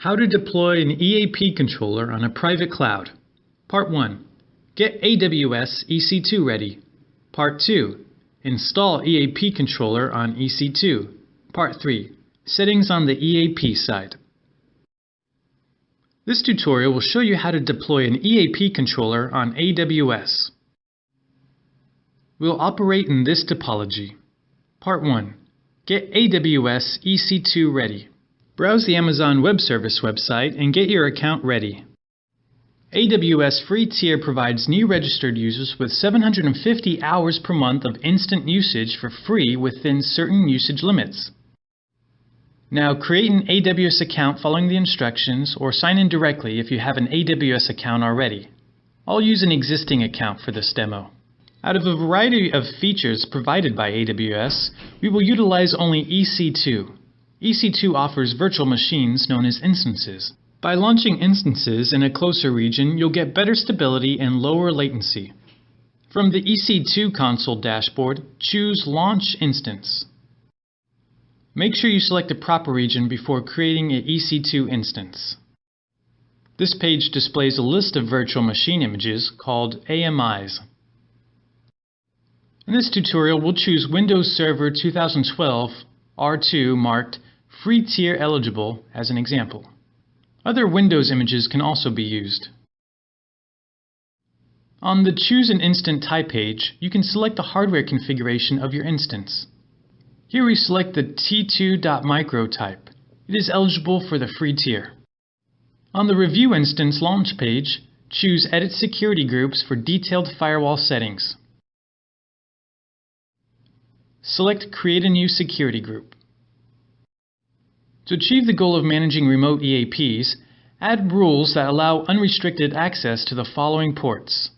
How to deploy an EAP controller on a private cloud. Part 1. Get AWS EC2 ready. Part 2. Install EAP controller on EC2. Part 3. Settings on the EAP side. This tutorial will show you how to deploy an EAP controller on AWS. We'll operate in this topology. Part 1. Get AWS EC2 ready. Browse the Amazon Web Service website and get your account ready. AWS free tier provides new registered users with 750 hours per month of instant usage for free within certain usage limits. Now create an AWS account following the instructions or sign in directly if you have an AWS account already. I'll use an existing account for this demo. Out of a variety of features provided by AWS, we will utilize only EC2. EC2 offers virtual machines known as instances. By launching instances in a closer region, you'll get better stability and lower latency. From the EC2 console dashboard, choose Launch Instance. Make sure you select the proper region before creating an EC2 instance. This page displays a list of virtual machine images called AMIs. In this tutorial, we'll choose Windows Server 2012 R2 marked Free Tier Eligible as an example. Other Windows images can also be used. On the Choose an Instant Type page, you can select the hardware configuration of your instance. Here we select the T2.micro type. It is eligible for the free tier. On the Review Instance Launch page, choose Edit Security Groups for detailed firewall settings. Select Create a new security group. To achieve the goal of managing remote EAPs, add rules that allow unrestricted access to the following ports.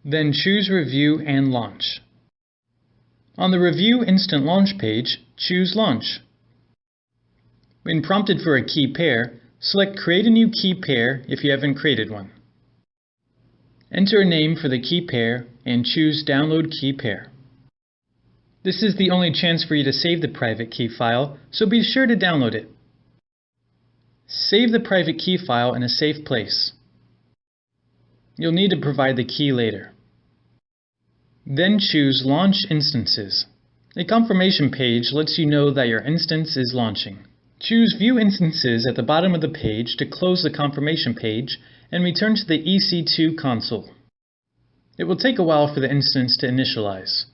Then choose Review and Launch. On the Review Instant Launch page, choose Launch. When prompted for a key pair, select Create a new key pair if you haven't created one. Enter a name for the key pair and choose Download Key Pair. This is the only chance for you to save the private key file, so be sure to download it. Save the private key file in a safe place. You'll need to provide the key later. Then choose Launch Instances. A confirmation page lets you know that your instance is launching. Choose View Instances at the bottom of the page to close the confirmation page and return to the EC2 console. It will take a while for the instance to initialize.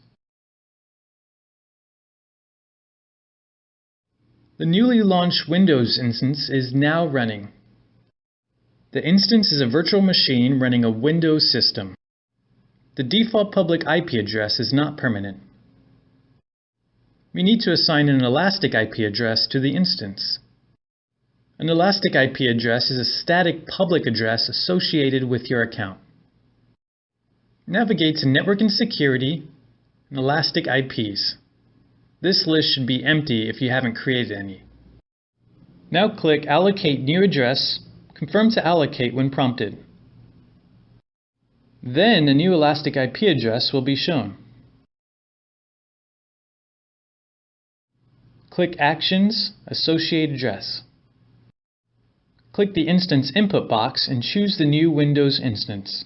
The newly launched Windows instance is now running. The instance is a virtual machine running a Windows system. The default public IP address is not permanent. We need to assign an elastic IP address to the instance. An elastic IP address is a static public address associated with your account. Navigate to Network and Security and Elastic IPs. This list should be empty if you haven't created any. Now click Allocate New Address. Confirm to allocate when prompted. Then a new elastic IP address will be shown. Click Actions, Associate Address. Click the Instance Input box and choose the new Windows instance.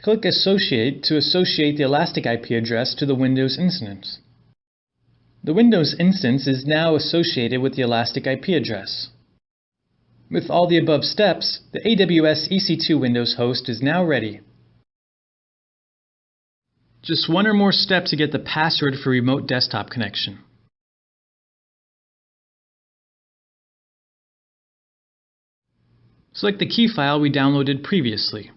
Click Associate to associate the elastic IP address to the Windows instance. The Windows instance is now associated with the elastic IP address. With all the above steps, the AWS EC2 Windows host is now ready. Just one or more step to get the password for remote desktop connection. Select the key file we downloaded previously.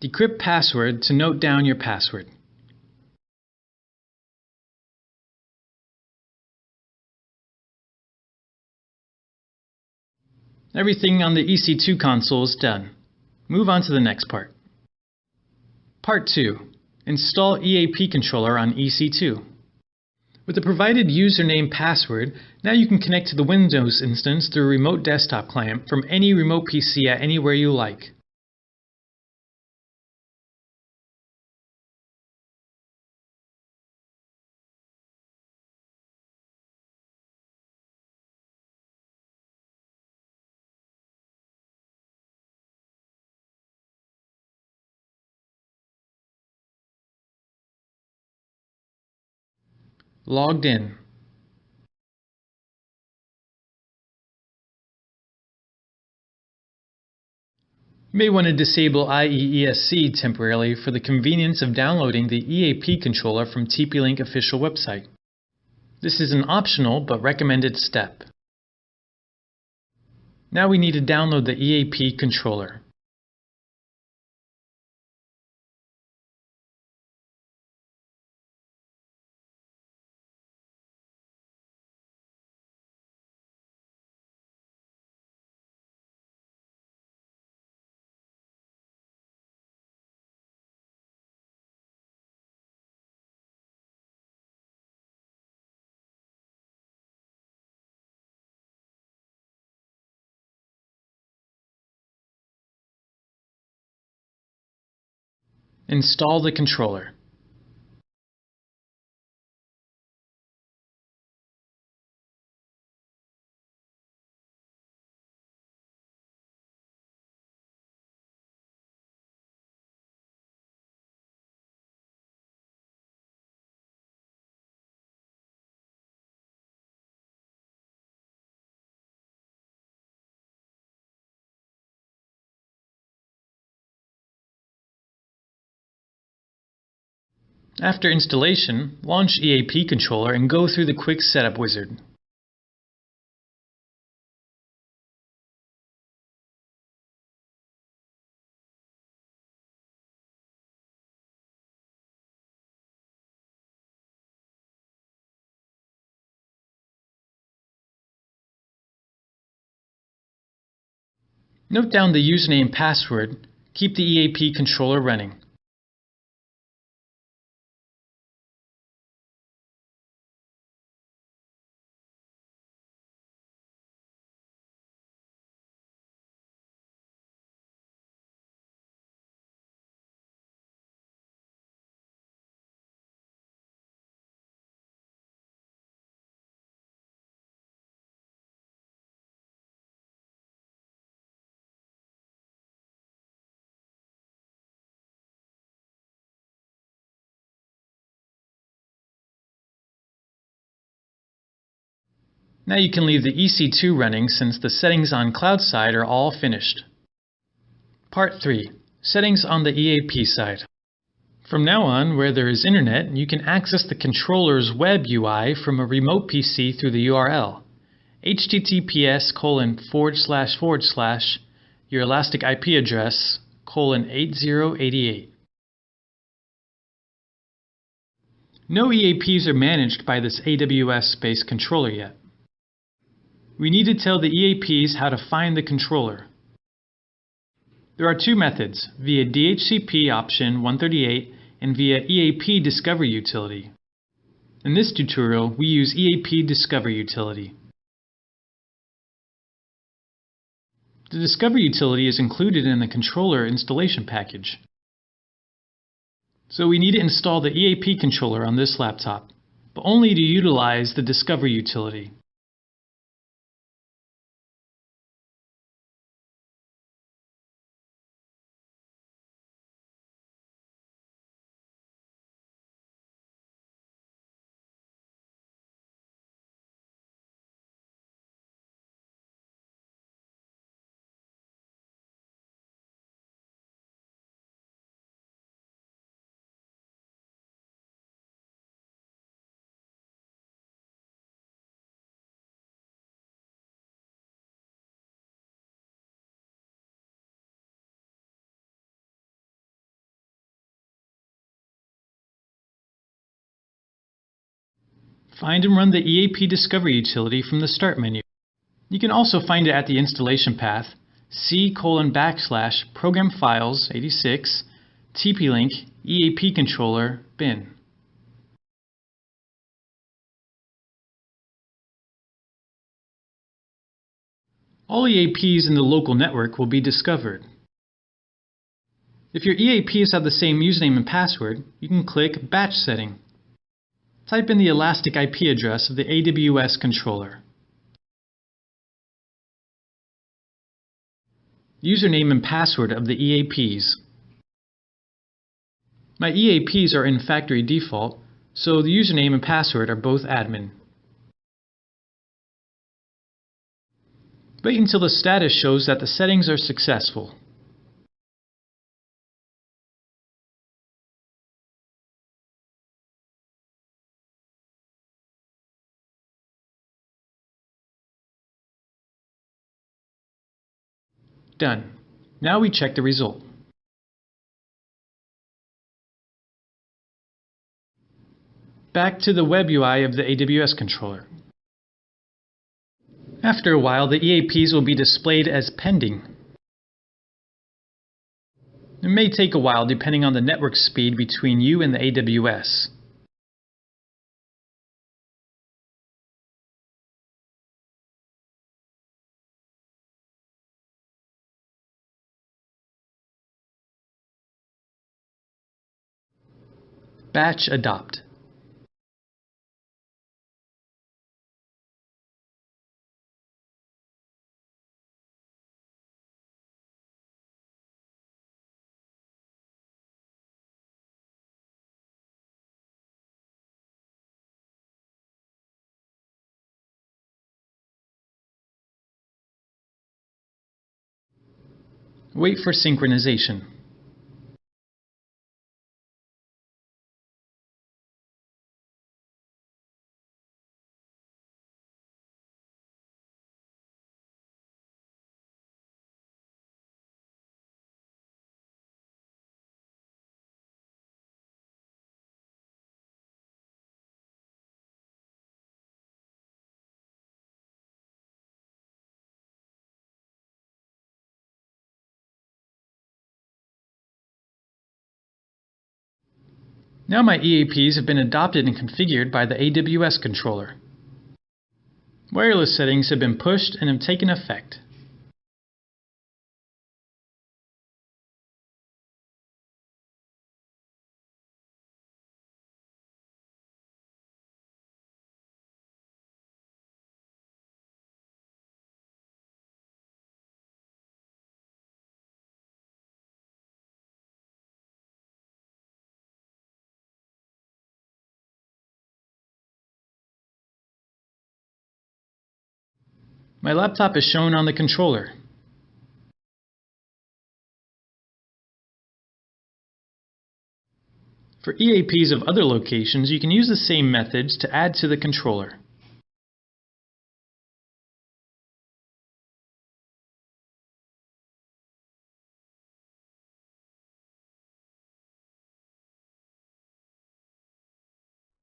Decrypt password to note down your password. Everything on the EC2 console is done. Move on to the next part. Part 2. Install EAP controller on EC2. With the provided username password, now you can connect to the Windows instance through a remote desktop client from any remote PC at anywhere you like. Logged in. You may want to disable IEESC temporarily for the convenience of downloading the EAP controller from TP-Link official website. This is an optional but recommended step. Now we need to download the EAP controller. Install the controller. After installation, launch EAP controller and go through the quick setup wizard. Note down the username and password. Keep the EAP controller running. Now you can leave the EC2 running since the settings on cloud side are all finished. Part 3. Settings on the EAP side. From now on, where there is internet, you can access the controller's web UI from a remote PC through the URL https:// your elastic IP address :8088. No EAPs are managed by this AWS-based controller yet. We need to tell the EAPs how to find the controller. There are two methods, via DHCP option 138 and via EAP Discovery utility. In this tutorial, we use EAP Discovery utility. The Discovery utility is included in the controller installation package. So we need to install the EAP controller on this laptop, but only to utilize the Discovery utility. Find and run the EAP Discovery utility from the Start menu. You can also find it at the installation path C:/Program Files 86 TP-Link, EAP controller, bin. All EAPs in the local network will be discovered. If your EAPs have the same username and password, you can click Batch Setting. Type in the elastic IP address of the AWS controller. Username and password of the EAPs. My EAPs are in factory default, so the username and password are both admin. Wait until the status shows that the settings are successful. Done. Now we check the result. Back to the web UI of the AWS controller. After a while, the EAPs will be displayed as pending. It may take a while depending on the network speed between you and the AWS. Batch adopt. Wait for synchronization. Now my EAPs have been adopted and configured by the AWS controller. Wireless settings have been pushed and have taken effect. My laptop is shown on the controller. For EAPs of other locations, you can use the same methods to add to the controller.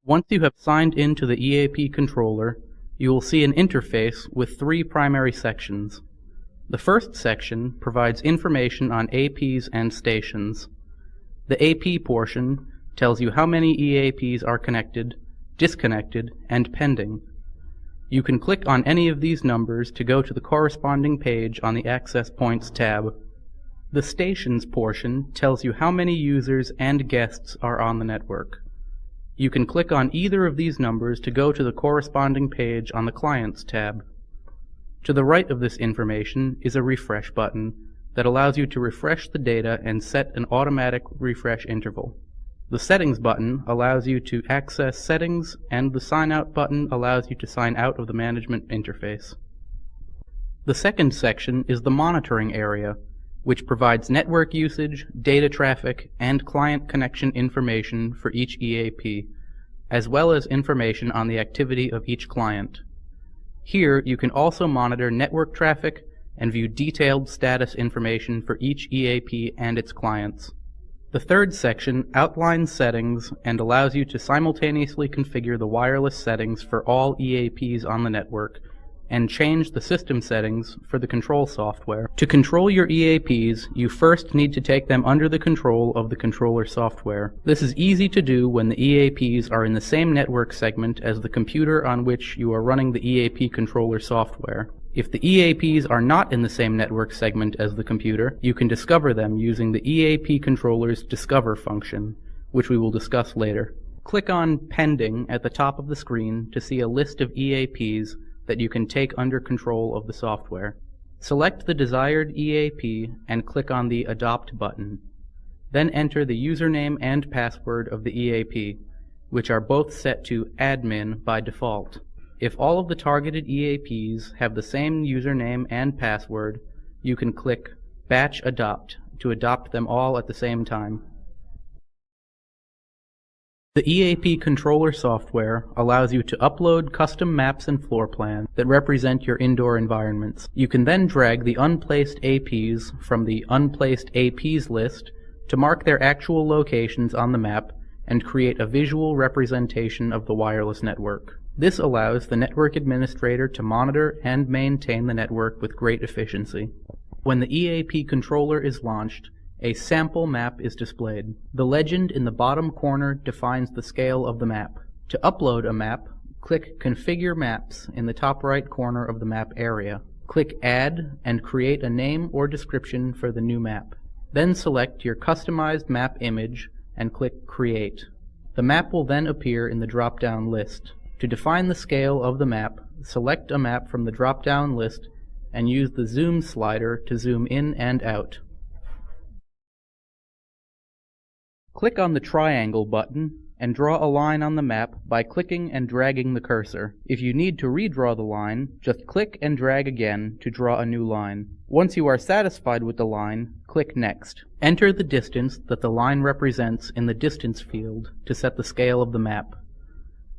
Once you have signed into the EAP controller, you will see an interface with three primary sections. The first section provides information on APs and stations. The AP portion tells you how many EAPs are connected, disconnected, and pending. You can click on any of these numbers to go to the corresponding page on the Access Points tab. The Stations portion tells you how many users and guests are on the network. You can click on either of these numbers to go to the corresponding page on the Clients tab. To the right of this information is a refresh button that allows you to refresh the data and set an automatic refresh interval. The Settings button allows you to access settings, and the Sign Out button allows you to sign out of the management interface. The second section is the monitoring area, which provides network usage, data traffic, and client connection information for each EAP, as well as information on the activity of each client. Here you can also monitor network traffic and view detailed status information for each EAP and its clients. The third section outlines settings and allows you to simultaneously configure the wireless settings for all EAPs on the network and change the system settings for the control software. To control your EAPs, you first need to take them under the control of the controller software. This is easy to do when the EAPs are in the same network segment as the computer on which you are running the EAP controller software. If the EAPs are not in the same network segment as the computer, you can discover them using the EAP controller's Discover function, which we will discuss later. Click on Pending at the top of the screen to see a list of EAPs that you can take under control of the software. Select the desired EAP and click on the Adopt button. Then enter the username and password of the EAP, which are both set to Admin by default. If all of the targeted EAPs have the same username and password, you can click Batch Adopt to adopt them all at the same time. The EAP controller software allows you to upload custom maps and floor plans that represent your indoor environments. You can then drag the unplaced APs from the Unplaced APs list to mark their actual locations on the map and create a visual representation of the wireless network. This allows the network administrator to monitor and maintain the network with great efficiency. When the EAP controller is launched, a sample map is displayed. The legend in the bottom corner defines the scale of the map. To upload a map, click Configure Maps in the top right corner of the map area. Click Add and create a name or description for the new map. Then select your customized map image and click Create. The map will then appear in the drop-down list. To define the scale of the map, select a map from the drop-down list and use the Zoom slider to zoom in and out. Click on the triangle button and draw a line on the map by clicking and dragging the cursor. If you need to redraw the line, just click and drag again to draw a new line. Once you are satisfied with the line, click Next. Enter the distance that the line represents in the distance field to set the scale of the map.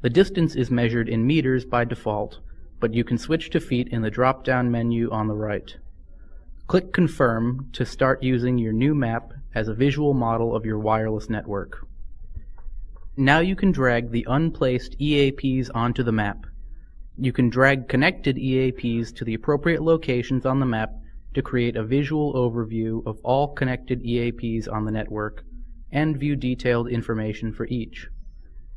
The distance is measured in meters by default, but you can switch to feet in the drop-down menu on the right. Click Confirm to start using your new map as a visual model of your wireless network. Now you can drag the unplaced EAPs onto the map. You can drag connected EAPs to the appropriate locations on the map to create a visual overview of all connected EAPs on the network and view detailed information for each.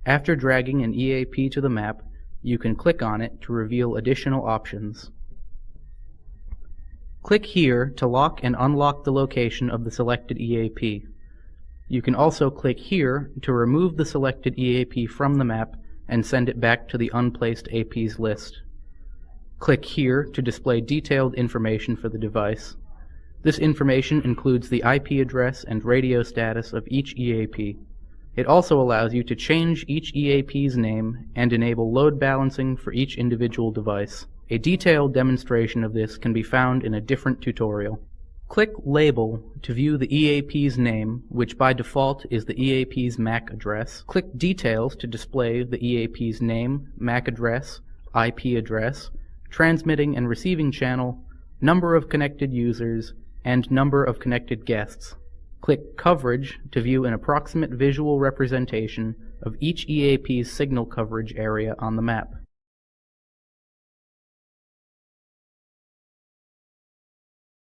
After dragging an EAP to the map, you can click on it to reveal additional options. Click here to lock and unlock the location of the selected EAP. You can also click here to remove the selected EAP from the map and send it back to the unplaced APs list. Click here to display detailed information for the device. This information includes the IP address and radio status of each EAP. It also allows you to change each EAP's name and enable load balancing for each individual device. A detailed demonstration of this can be found in a different tutorial. Click Label to view the EAP's name, which by default is the EAP's MAC address. Click Details to display the EAP's name, MAC address, IP address, transmitting and receiving channel, number of connected users, and number of connected guests. Click Coverage to view an approximate visual representation of each EAP's signal coverage area on the map.